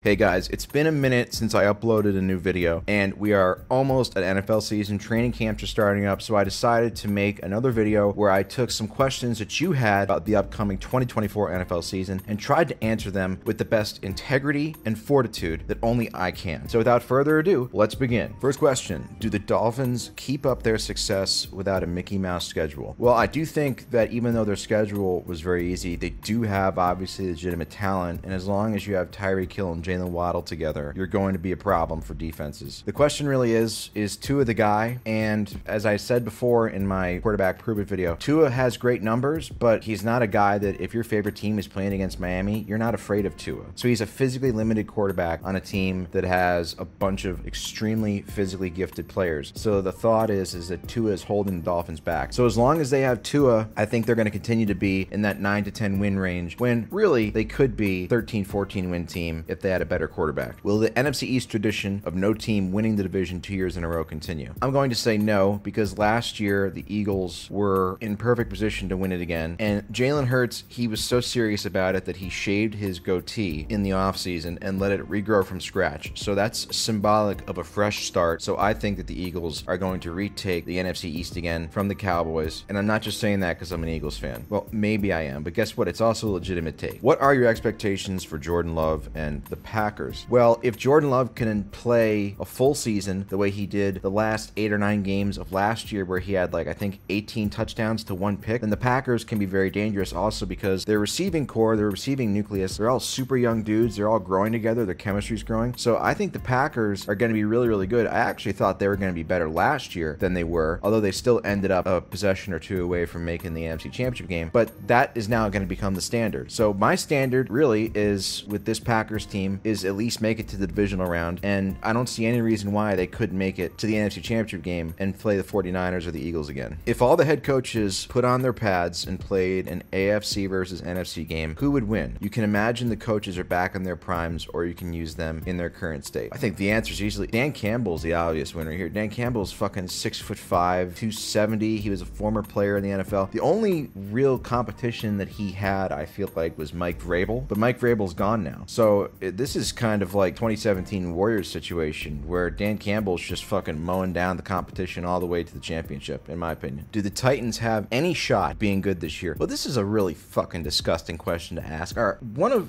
Hey guys, it's been a minute since I uploaded a new video, and we are almost at NFL season. Training camps are starting up, so I decided to make another video where I took some questions that you had about the upcoming 2024 NFL season and tried to answer them with the best integrity and fortitude that only I can. So without further ado, let's begin. First question, do the Dolphins keep up their success without a Mickey Mouse schedule? Well, I do think that even though their schedule was very easy, they do have obviously legitimate talent, and as long as you have Tyreek Hill and Jalen Waddle together, you're going to be a problem for defenses. The question really is Tua the guy? And as I said before in my quarterback prove it video, Tua has great numbers, but he's not a guy that if your favorite team is playing against Miami, you're not afraid of Tua. So he's a physically limited quarterback on a team that has a bunch of extremely physically gifted players. So the thought is that Tua is holding the Dolphins back. So as long as they have Tua, I think they're going to continue to be in that 9 to 10 win range, when really they could be 13, 14 win team if they had a better quarterback. Will the NFC East tradition of no team winning the division 2 years in a row continue? I'm going to say no, because last year the Eagles were in perfect position to win it again, and Jalen Hurts, he was so serious about it that he shaved his goatee in the offseason and let it regrow from scratch. So that's symbolic of a fresh start. So I think that the Eagles are going to retake the NFC East again from the Cowboys, and I'm not just saying that because I'm an Eagles fan. Well, maybe I am, but guess what? It's also a legitimate take. What are your expectations for Jordan Love and the Packers? Well, if Jordan Love can play a full season the way he did the last 8 or 9 games of last year, where he had I think 18 touchdowns to 1 pick, then the Packers can be very dangerous also, because their receiving core, their receiving nucleus, they're all super young dudes. They're all growing together. Their chemistry's growing. So I think the Packers are going to be really, really good. I actually thought they were going to be better last year than they were, although they still ended up a possession or two away from making the NFC Championship game. But that is now going to become the standard. So my standard really is, with this Packers team, is at least make it to the divisional round, and I don't see any reason why they couldn't make it to the NFC Championship game and play the 49ers or the Eagles again. If all the head coaches put on their pads and played an AFC versus NFC game, who would win? You can imagine the coaches are back in their primes, or you can use them in their current state. I think the answer is easily Dan Campbell's the obvious winner here. Dan Campbell's fucking 6'5", 270. He was a former player in the NFL. The only real competition that he had, I feel like, was Mike Vrabel, but Mike Vrabel's gone now. So this is kind of like 2017 Warriors situation, where Dan Campbell's just fucking mowing down the competition all the way to the championship, in my opinion. Do the Titans have any shot being good this year? Well, this is a really fucking disgusting question to ask.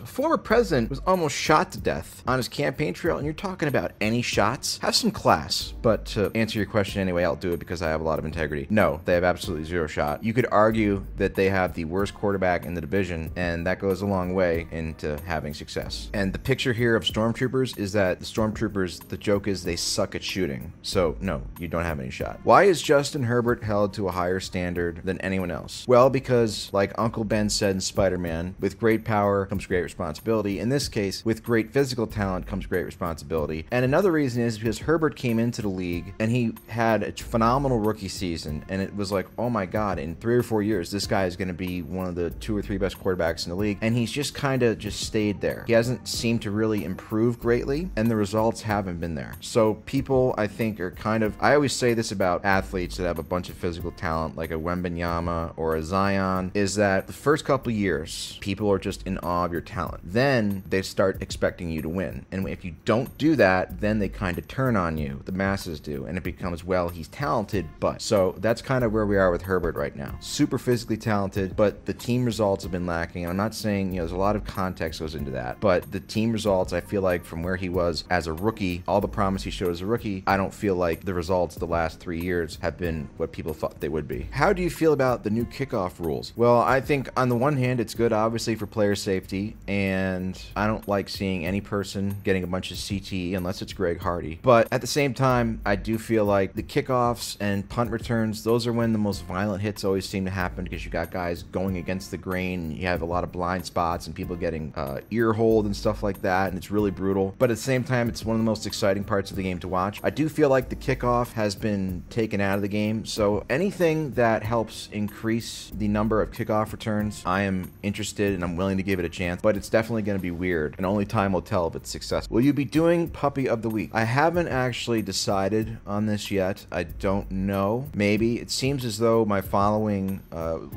Former president was almost shot to death on his campaign trail, and you're talking about any shots? Have some class. But to answer your question anyway, I'll do it because I have a lot of integrity. No, they have absolutely zero shot. You could argue that they have the worst quarterback in the division, and that goes a long way into having success. And the picture here of stormtroopers is that the stormtroopers, the joke is they suck at shooting. So no, you don't have any shot. Why is Justin Herbert held to a higher standard than anyone else? Well, because like Uncle Ben said in Spider-Man, with great power comes great responsibility. In this case, with great physical talent comes great responsibility. And another reason is because Herbert came into the league and he had a phenomenal rookie season, and it was like, oh my God, in 3 or 4 years, this guy is going to be one of the 2 or 3 best quarterbacks in the league. And he's just kind of just stayed there. He hasn't seemed to really improve greatly, and the results haven't been there. So people, I think, are kind of, I always say this about athletes that have a bunch of physical talent, like a Wembanyama or a Zion, is that the first couple years, people are just in awe of your talent. Then they start expecting you to win. And if you don't do that, then they kind of turn on you. The masses do. And it becomes, well, he's talented, but. So that's kind of where we are with Herbert right now. Super physically talented, but the team results have been lacking. And I'm not saying, there's a lot of context goes into that, but the team results, I feel like, from where he was as a rookie, all the promise he showed as a rookie, I don't feel like the results the last 3 years have been what people thought they would be. How do you feel about the new kickoff rules? Well, I think on the one hand, it's good, obviously, for player safety, and I don't like seeing any person getting a bunch of CTE unless it's Greg Hardy. But at the same time, I do feel like the kickoffs and punt returns, those are when the most violent hits always seem to happen, because you got guys going against the grain, you have a lot of blind spots and people getting ear hold and stuff like that, and it's really brutal. But at the same time, it's one of the most exciting parts of the game to watch. I do feel like the kickoff has been taken out of the game, so anything that helps increase the number of kickoff returns, I am interested and I'm willing to give it a chance, but it's definitely going to be weird, and only time will tell if it's successful. Will you be doing Puppy of the Week? I haven't actually decided on this yet. I don't know. Maybe. It seems as though my following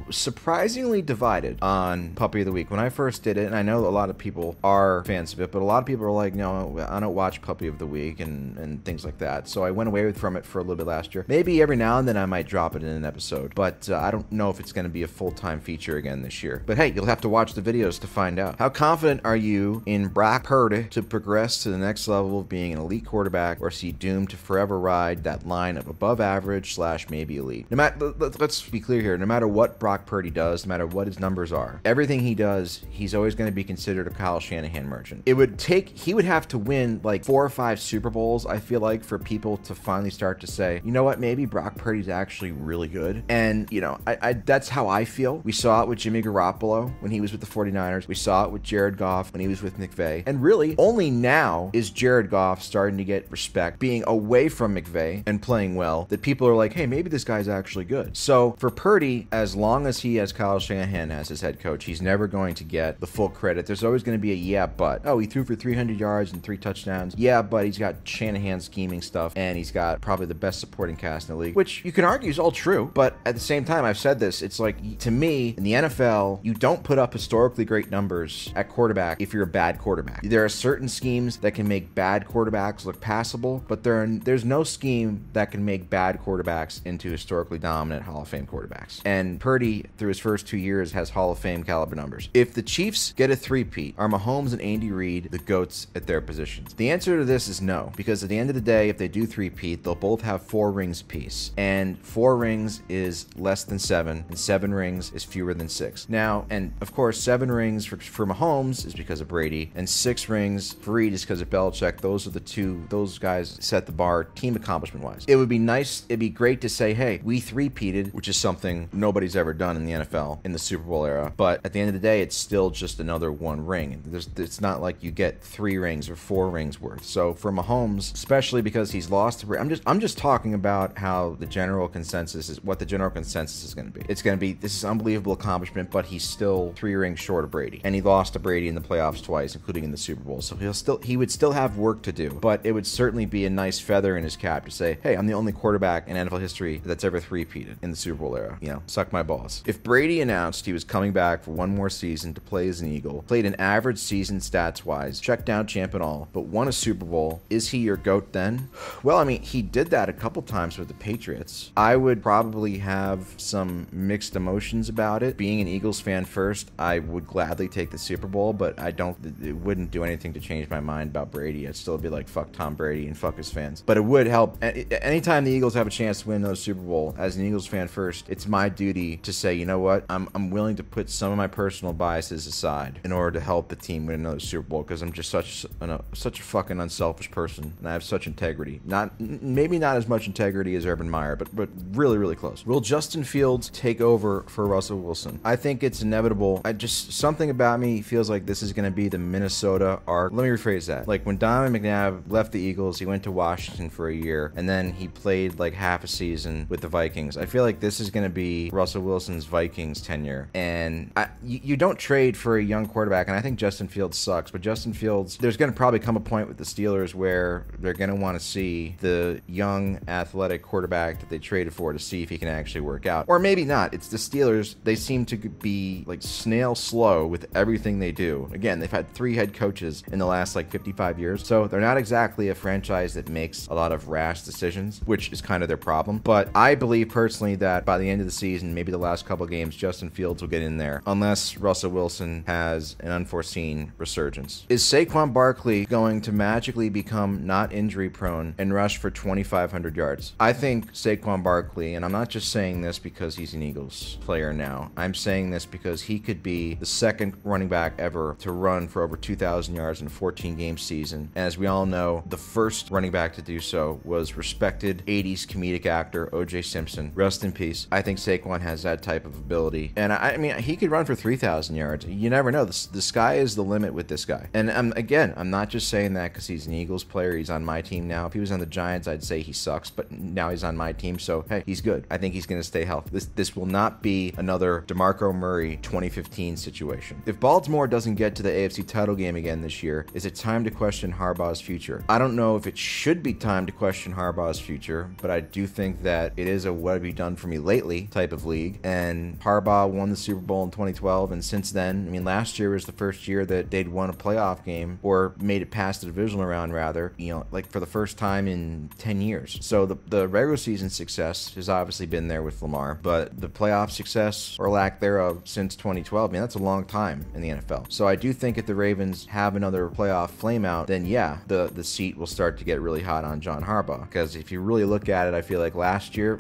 surprisingly divided on Puppy of the Week. When I first did it, and I know a lot of people are fans of it, but a lot of people are like, no, I don't watch Puppy of the Week and things like that. So I went away from it for a little bit last year. Maybe every now and then I might drop it in an episode, but I don't know if it's going to be a full-time feature again this year. But hey, you'll have to watch the videos to find out. How confident are you in Brock Purdy to progress to the next level of being an elite quarterback, or is he doomed to forever ride that line of above average / maybe elite? No matter, let's be clear here, no matter what Brock Purdy does, no matter what his numbers are, everything he does, he's always going to be considered a Kyle Shanahan merchant. He would have to win like 4 or 5 Super Bowls, I feel like, for people to finally start to say, you know what, maybe Brock Purdy's actually really good. And, you know, that's how I feel. We saw it with Jimmy Garoppolo when he was with the 49ers. We saw it with Jared Goff when he was with McVay. And really, only now is Jared Goff starting to get respect, being away from McVay and playing well, that people are like, hey, maybe this guy's actually good. So for Purdy, as long as he has Kyle Shanahan as his head coach, he's never going to get the full credit. There's always going to be a yeah, but. Oh, he threw for 300 yards and 3 touchdowns. Yeah, but he's got Shanahan scheming stuff, and he's got probably the best supporting cast in the league, which you can argue is all true. But at the same time, I've said this, it's like, to me, in the NFL, you don't put up historically great numbers at quarterback if you're a bad quarterback. There are certain schemes that can make bad quarterbacks look passable, but there's no scheme that can make bad quarterbacks into historically dominant Hall of Fame quarterbacks. And Purdy, through his first 2 years, has Hall of Fame caliber numbers. If the Chiefs get a three-peat, are Mahomes and Andy Reid the GOATs at their positions? The answer to this is no, because at the end of the day, if they do three-peat, they'll both have 4 rings apiece. And 4 rings is less than 7, and 7 rings is fewer than 6. Now, and of course, 7 rings for Mahomes is because of Brady, and 6 rings for Reid is because of Belichick. Those are the two, those guys set the bar team accomplishment-wise. It would be nice, it'd be great to say, hey, we three-peated, which is something nobody's ever done in the NFL in the Super Bowl era, but at the end of the day, it's still just another 1 ring. It's not like you get 3 rings or 4 rings worth. So for Mahomes, especially because he's lost to Brady, I'm just talking about how the general consensus is, what the general consensus is going to be. It's going to be, this is unbelievable accomplishment, but he's still 3 rings short of Brady, and he lost to Brady in the playoffs twice, including in the Super Bowl. So he would still have work to do, but it would certainly be a nice feather in his cap to say, hey, I'm the only quarterback in NFL history that's ever three-peated in the Super Bowl era. You know, suck my balls. If Brady announced he was coming back for 1 more season to play as an Eagle, played an average season stats-wise, check down champ and all, but won a Super Bowl, is he your GOAT then? Well, I mean, he did that a couple times with the Patriots. I would probably have some mixed emotions about it. Being an Eagles fan first, I would gladly take the Super Bowl, but it wouldn't do anything to change my mind about Brady. I'd still be like, fuck Tom Brady and fuck his fans. But it would help. Anytime the Eagles have a chance to win another Super Bowl, as an Eagles fan first, it's my duty to say, you know what, I'm willing to put some of my personal biases aside in order to help the team win another Super Bowl, because I'm just such a fucking unselfish person, and I have such integrity. Maybe not as much integrity as Urban Meyer, but really, really close. Will Justin Fields take over for Russell Wilson? I think it's inevitable. Something about me feels like this is going to be the Minnesota arc. Let me rephrase that. Like when Donovan McNabb left the Eagles, he went to Washington for a year, and then he played like half a season with the Vikings. I feel like this is going to be Russell Wilson's Vikings tenure, and you don't trade for a young quarterback, and I think Justin Fields sucks, but Justin Fields, there's going to probably come a point with the Steelers where they're going to want to see the young athletic quarterback that they traded for to see if he can actually work out. Or maybe not. It's the Steelers. They seem to be like snail slow with everything they do. Again, they've had 3 head coaches in the last like 55 years, so they're not exactly a franchise that makes a lot of rash decisions, which is kind of their problem. But I believe personally that by the end of the season, maybe the last couple games, Justin Fields will get in there, unless Russell Wilson has an unforeseen resurgence. Is Saquon Barkley going to magically become not injury prone and rush for 2,500 yards? I think Saquon Barkley, and I'm not just saying this because he's an Eagles player now, I'm saying this because he could be the 2nd running back ever to run for over 2,000 yards in a 14-game season. And as we all know, the first running back to do so was respected 80s comedic actor O.J. Simpson. Rest in peace. I think Saquon has that type of ability. And I mean, he could run for 3,000 yards. You never know. The sky is the limit with this guy. And again, I'm not just saying that because he's an Eagles player. He's on my team now. If he was on the Giants, I'd say he sucks, but now he's on my team, so hey, he's good. I think he's going to stay healthy. This will not be another DeMarco Murray 2015 situation. If Baltimore doesn't get to the AFC title game again this year, is it time to question Harbaugh's future? I don't know if it should be time to question Harbaugh's future, but I do think that it is a what have you done for me lately type of league, and Harbaugh won the Super Bowl in 2012, and since then, I mean, last year was the first year that they'd won a playoff playoff game, or made it past the divisional round rather, you know, like for the first time in 10 years. So the regular season success has obviously been there with Lamar, but the playoff success or lack thereof since 2012, man, that's a long time in the NFL. So I do think if the Ravens have another playoff flame out, then yeah, the seat will start to get really hot on John Harbaugh. Because if you really look at it, I feel like last year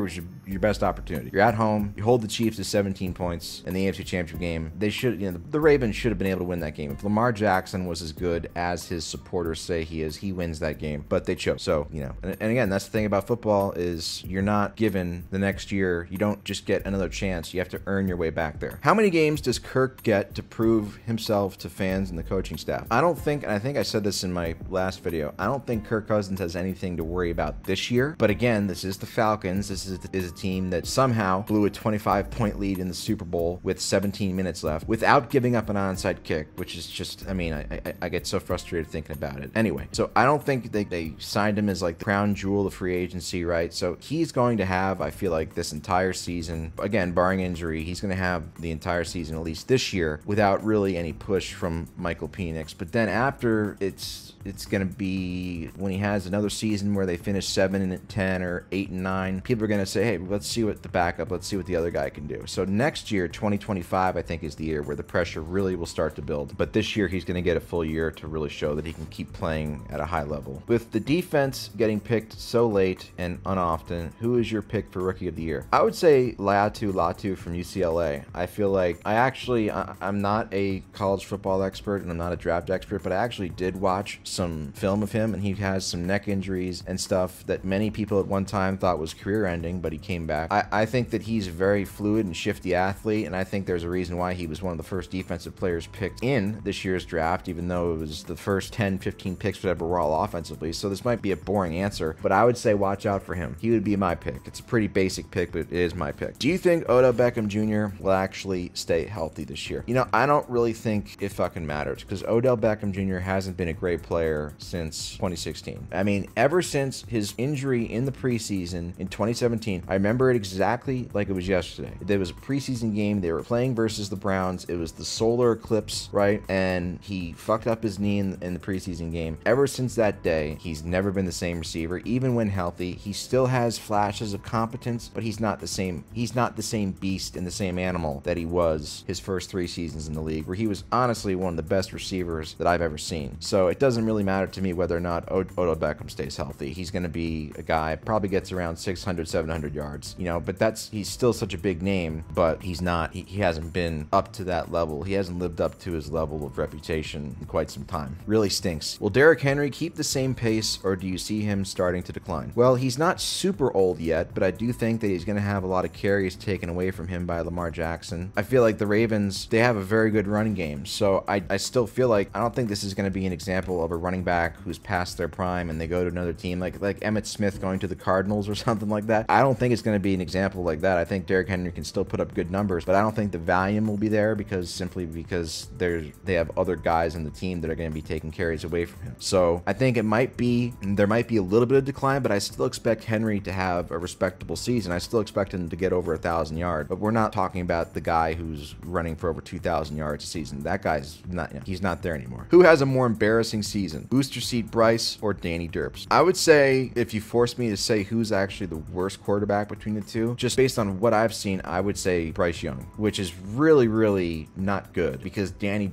was your best opportunity. You're at home, you hold the Chiefs to 17 points in the AFC Championship game. They should, you know, the Ravens should have been able to win that game. If Lamar Jackson was as good as his supporters say he is, he wins that game. But they chose. So, you know, and again, that's the thing about football is you're not given the next year. You don't just get another chance. You have to earn your way back there. How many games does Kirk get to prove himself to fans and the coaching staff? I don't think, and I think I said this in my last video, I don't think Kirk Cousins has anything to worry about this year. But again, this is the Falcons. This is a team that somehow blew a 25-point lead in the Super Bowl with 17 minutes left without giving up an onside kick, which is just, I mean, I get so frustrated thinking about it. Anyway, so I don't think they signed him as like the crown jewel of free agency, right? So he's going to have, I feel like, this entire season, again, barring injury, he's going to have the entire season, at least this year, without really any push from Michael Penix. But then after, it's going to be when he has another season where they finish 7-10 or 8-9, people are going to say, hey, let's see what let's see what the other guy can do. So next year, 2025, I think is the year where the pressure really will start to build. But this year, he's going to get a full year to really show that he can keep playing at a high level. With the defense getting picked so late and unoften, who is your pick for Rookie of the Year? I would say Latu from UCLA. I feel like I'm not a college football expert and I'm not a draft expert, but I actually did watch some film of him, and he has some neck injuries and stuff that many people at one time thought was career ending, but he came back. I think that he's a very fluid and shifty athlete, and I think there's a reason why he was one of the first defensive players picked in this year's draft, even though it was the first 10, 15 picks whatever were all offensively. So this might be a boring answer, but I would say watch out for him. He would be my pick. It's a pretty basic pick, but it is my pick. Do you think Odell Beckham Jr. will actually stay healthy this year? You know, I don't really think it fucking matters, because Odell Beckham Jr. hasn't been a great player since 2016. I mean, ever since his injury in the preseason in 2017, I remember it exactly like it was yesterday. There was a preseason game. They were playing versus the Browns. It was the solar eclipse, right? And he fucked up his knee in the preseason game. Ever since that day, he's never been the same receiver. Even when healthy, he still has flashes of competence, but he's not the same. He's not the same beast and the same animal that he was his first 3 seasons in the league, where he was honestly one of the best receivers that I've ever seen. So it doesn't really matter to me whether or not Odell Beckham stays healthy. He's going to be a guy, probably gets around 600, 700 yards, you know, but he's still such a big name, but he's not, he hasn't been up to that level. He hasn't lived up to his level of reputation in quite some time. Really stinks. Will Derrick Henry keep the same pace, or do you see him starting to decline? Well, he's not super old yet, but I do think that he's going to have a lot of carries taken away from him by Lamar Jackson. I feel like the Ravens, they have a very good running game, so I still feel like, I don't think this is going to be an example of a running back who's past their prime and they go to another team, like Emmitt Smith going to the Cardinals or something like that. I don't think it's going to be an example like that. I think Derrick Henry can still put up good numbers, but I don't think the volume will be there simply because they have other guys in the team that are going to be taking carries away from him. So I think there might be a little bit of decline, but I still expect Henry to have a respectable season. I still expect him to get over 1,000 yards, but we're not talking about the guy who's running for over 2,000 yards a season. That guy's not, he's not there anymore. Who has a more embarrassing season, Booster Seat Bryce or Danny Derps? I would say, if you force me to say who's actually the worst quarterback between the two, just based on what I've seen, I would say Bryce Young, which is really, really not good, because Danny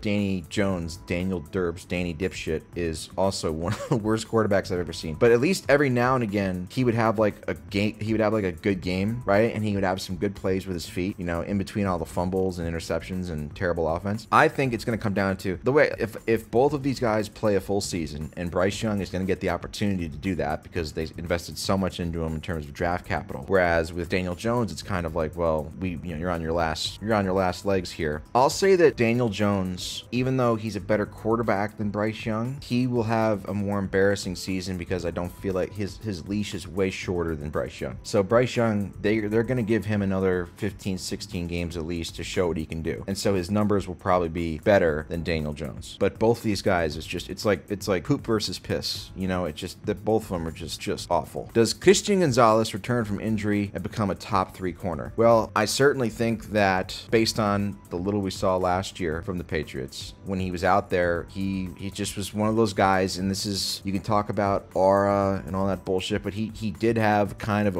Jones, Daniel Derps, Danny Dipshit, is also one of the worst quarterbacks I've ever seen. But at least every now and again, he would have like a good game, right? And he would have some good plays with his feet, you know, in between all the fumbles and interceptions and terrible offense. I think it's going to come down to the way, if both of these guys play a full season, and Bryce Young is going to get the opportunity to do that because they invested so much into him in terms of draft capital. Whereas with Daniel Jones, it's kind of like, well, you're on your last legs here. I'll say that Daniel Jones, even though he's a better quarterback than Bryce Young, he will have a more embarrassing season because I don't feel like his leash is way shorter than Bryce Young. So Bryce Young, they're going to give him another 15, 16 games at least to show what he can do. And so his numbers will probably be better than Daniel Jones. But both these guys, it's like poop versus piss. You know, it's just that both of them are just awful. Does Christian Gonzalez return from injury and become a top 3 corner? Well, I certainly think that based on the little we saw last year from the Patriots, when when he was out there, he just was one of those guys, and this is, you can talk about aura and all that bullshit, but he did have kind of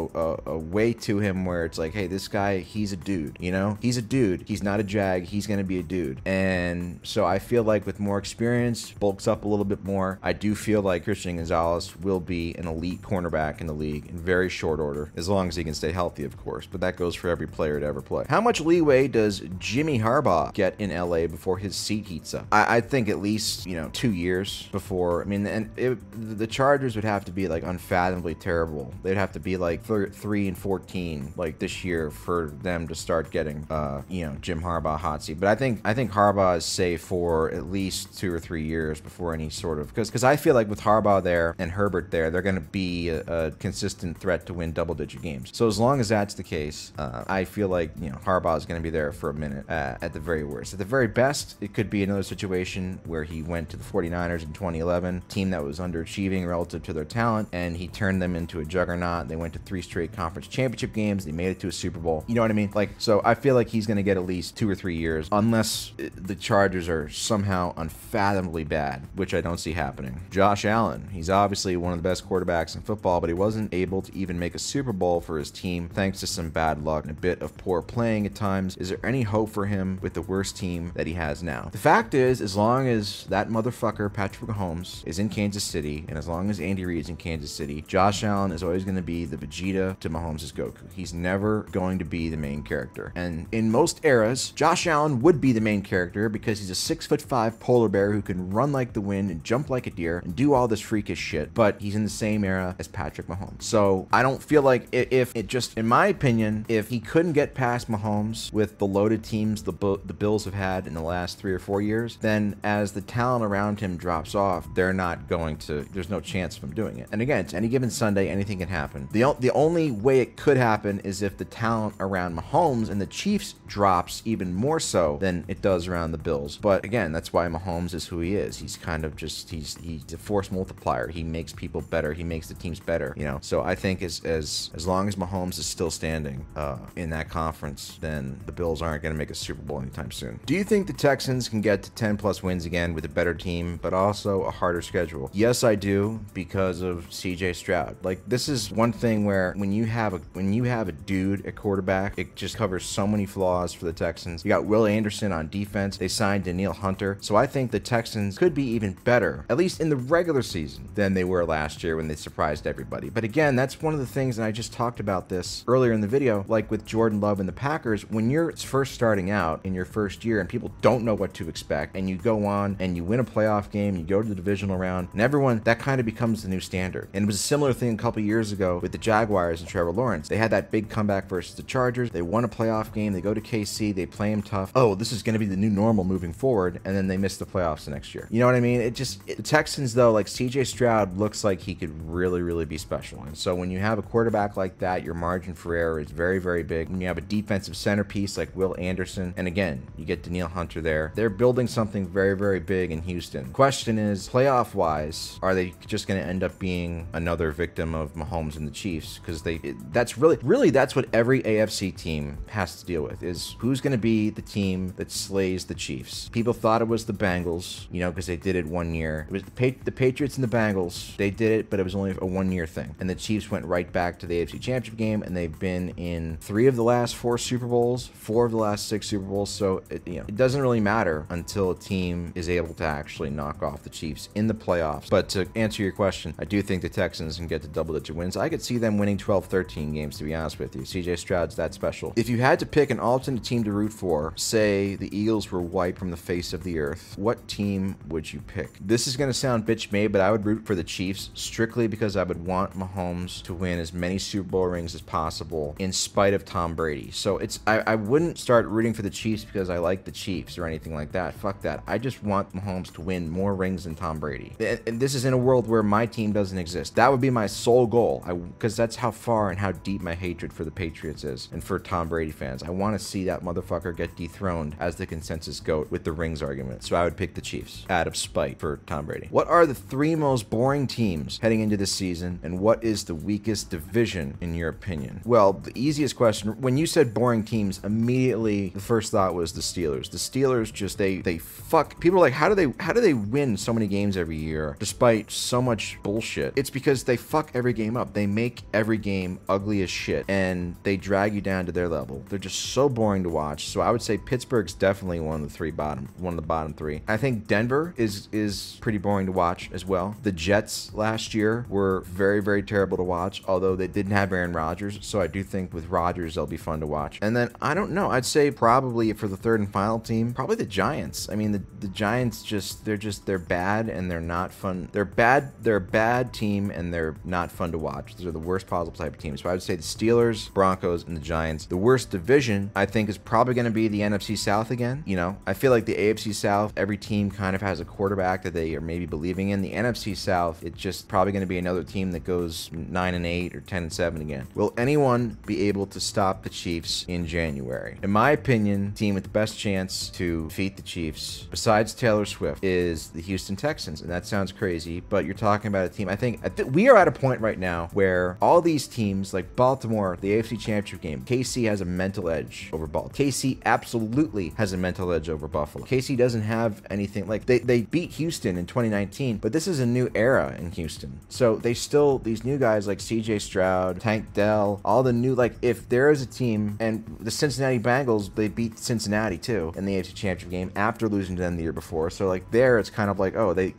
a way to him where it's like, hey, this guy, he's a dude, you know? He's a dude. He's not a jag. He's going to be a dude. And so I feel like with more experience, bulks up a little bit more, I do feel like Christian Gonzalez will be an elite cornerback in the league in very short order, as long as he can stay healthy, of course, but that goes for every player to ever play. How much leeway does Jimmy Harbaugh get in LA before his seat heats up? I think at least, you know, 2 years before. I mean, and the Chargers would have to be like unfathomably terrible. They'd have to be like 3-14 like this year for them to start getting you know, Jim Harbaugh hot seat. But I think Harbaugh is safe for at least 2 or 3 years before any sort of, because I feel like with Harbaugh there and Herbert there, they're going to be a consistent threat to win double-digit games. So as long as that's the case, I feel like, you know, Harbaugh is going to be there for a minute at the very worst. At the very best, it could be another situation where he went to the 49ers in 2011, team that was underachieving relative to their talent, and he turned them into a juggernaut. They went to 3 straight conference championship games. They made it to a Super Bowl. You know what I mean? Like, so I feel like he's going to get at least 2 or 3 years, unless the Chargers are somehow unfathomably bad, which I don't see happening. Josh Allen, he's obviously one of the best quarterbacks in football, but he wasn't able to even make a Super Bowl for his team thanks to some bad luck and a bit of poor playing at times. Is there any hope for him with the worst team that he has now? The fact is, as long as that motherfucker Patrick Mahomes is in Kansas City, and as long as Andy Reid's in Kansas City, Josh Allen is always going to be the Vegeta to Mahomes' Goku. He's never going to be the main character. And in most eras, Josh Allen would be the main character because he's a 6'5" polar bear who can run like the wind and jump like a deer and do all this freakish shit, but he's in the same era as Patrick Mahomes. So I don't feel like, if it just, in my opinion, if he couldn't get past Mahomes with the loaded teams the Bills have had in the last 3 or 4 years, then as the talent around him drops off, they're not going to, there's no chance of him doing it. And again, it's any given Sunday, anything can happen. The only way it could happen is if the talent around Mahomes and the Chiefs drops even more so than it does around the Bills. But again, that's why Mahomes is who he is. He's kind of just, he's a force multiplier. He makes people better. He makes the teams better, you know? So I think as long as Mahomes is still standing in that conference, then the Bills aren't going to make a Super Bowl anytime soon. Do you think the Texans can get to 10+ wins again with a better team, but also a harder schedule? Yes, I do, because of CJ Stroud. Like, this is one thing where when you have a dude at quarterback, it just covers so many flaws for the Texans. You got Will Anderson on defense. They signed Danielle Hunter. So I think the Texans could be even better, at least in the regular season, than they were last year when they surprised everybody. But again, that's one of the things, and I just talked about this earlier in the video, like with Jordan Love and the Packers, when you're first starting out in your first year and people don't know what to expect, and you go on and you win a playoff game, you go to the divisional round, and everyone, that kind of becomes the new standard. And it was a similar thing a couple years ago with the Jaguars and Trevor Lawrence. They had that big comeback versus the Chargers. They won a playoff game. They go to KC. They play them tough. Oh, this is going to be the new normal moving forward. And then they miss the playoffs the next year. You know what I mean? The Texans, though, like CJ Stroud looks like he could really, really be special. And so when you have a quarterback like that, your margin for error is very, very big. When you have a defensive centerpiece like Will Anderson, and again, you get Danielle Hunter there, they're building something very, very big in Houston. Question is, playoff-wise, are they just going to end up being another victim of Mahomes and the Chiefs? Because that's really that's what every AFC team has to deal with, is who's going to be the team that slays the Chiefs. People thought it was the Bengals, you know, because they did it 1 year. It was the Patriots and the Bengals. They did it, but it was only a 1-year thing. And the Chiefs went right back to the AFC Championship game, and they've been in 3 of the last 4 Super Bowls, 4 of the last 6 Super Bowls. So it doesn't really matter until a team is able to actually knock off the Chiefs in the playoffs. But to answer your question, I do think the Texans can get to double-digit wins. I could see them winning 12-13 games, to be honest with you. CJ Stroud's that special. If you had to pick an alternate team to root for, say the Eagles were wiped from the face of the earth, what team would you pick? This is going to sound bitch-made, but I would root for the Chiefs strictly because I would want Mahomes to win as many Super Bowl rings as possible in spite of Tom Brady. So I wouldn't start rooting for the Chiefs because I like the Chiefs or anything like that. Fuck that. I just want Mahomes to win more rings than Tom Brady. And this is in a world where my team doesn't exist. That would be my sole goal, because that's how far and how deep my hatred for the Patriots is, and for Tom Brady fans. I want to see that motherfucker get dethroned as the consensus GOAT with the rings argument. So I would pick the Chiefs out of spite for Tom Brady. What are the 3 most boring teams heading into this season, and what is the weakest division in your opinion? Well, the easiest question, when you said boring teams, immediately the first thought was the Steelers. The Steelers just, they fuck. People are like, how do they win so many games every year despite so much bullshit? It's because they fuck every game up. They make every game ugly as shit, and they drag you down to their level. They're just so boring to watch. So I would say Pittsburgh's definitely one of the bottom three. I think Denver is pretty boring to watch as well. The Jets last year were very, very terrible to watch, although they didn't have Aaron Rodgers. So I do think with Rodgers, they'll be fun to watch. And then I don't know. I'd say probably for the third and final team, probably the Giants. I mean, the Giants they're bad and they're not fun. They're a bad team and they're not fun to watch. Those are the worst possible type of teams. So I would say the Steelers, Broncos, and the Giants. The worst division, I think, is probably going to be the NFC South again. You know, I feel like the AFC South, every team kind of has a quarterback that they are maybe believing in. The NFC South, it's just probably going to be another team that goes 9-8 or 10-7 again. Will anyone be able to stop the Chiefs in January? In my opinion, the team with the best chance to defeat the Chiefs, besides Taylor Swift, is the Houston Texans. And that sounds crazy, but you're talking about a team. I think we are at a point right now where all these teams, like Baltimore, the AFC Championship game, KC has a mental edge over Baltimore. KC absolutely has a mental edge over Buffalo. KC doesn't have anything. Like, they beat Houston in 2019, but this is a new era in Houston. So these new guys like CJ Stroud, Tank Dell, all the new, like, if there is a team, and the Cincinnati Bengals, they beat Cincinnati too in the AFC Championship game after losing to them the year before. So like there, it's kind of like, oh, they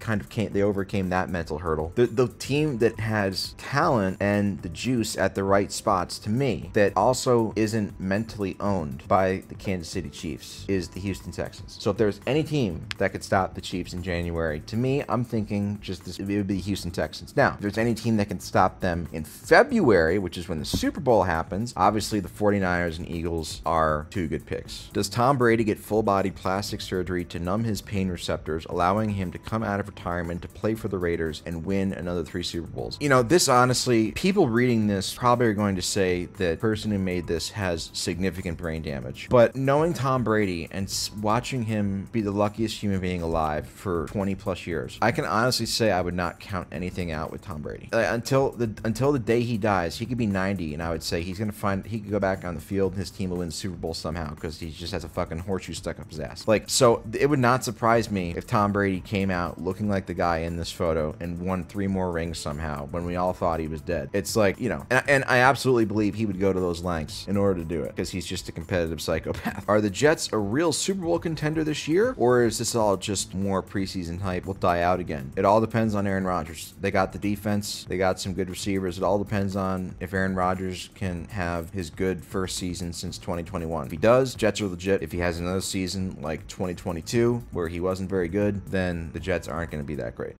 overcame that mental hurdle. The team that has talent and the juice at the right spots, to me, that also isn't mentally owned by the Kansas City Chiefs, is the Houston Texans. So if there's any team that could stop the Chiefs in January, to me, I'm thinking just this, it would be the Houston Texans. Now, if there's any team that can stop them in February, which is when the Super Bowl happens, obviously the 49ers and Eagles are two good picks. Does Tom Brady get full-body plastic surgery to numb his pain receptors, allowing him to come out of retirement to play for the Raiders and win another 3 Super Bowls? You know, this honestly, people reading this probably are going to say that the person who made this has significant brain damage. But knowing Tom Brady and watching him be the luckiest human being alive for 20 plus years, I can honestly say I would not count anything out with Tom Brady. Until the day he dies, he could be 90, and I would say he could go back on the field and his team will win the Super Bowl somehow because he just has a fucking horseshoe stuck up his ass. Like, so it would not surprise me if Tom Brady came out looking like the guy in this photo and won 3 more rings somehow when we all thought he was dead. It's like, you know, and I absolutely believe he would go to those lengths in order to do it because he's just a competitive psychopath. Are the Jets a real Super Bowl contender this year, or is this all just more preseason hype? Will die out again. It all depends on Aaron Rodgers. They got the defense. They got some good receivers. It all depends on if Aaron Rodgers can have his good first season since 2021. If he does, Jets are legit. If he has another season like 2022 where he wasn't very good, then the Jets aren't going to be that great.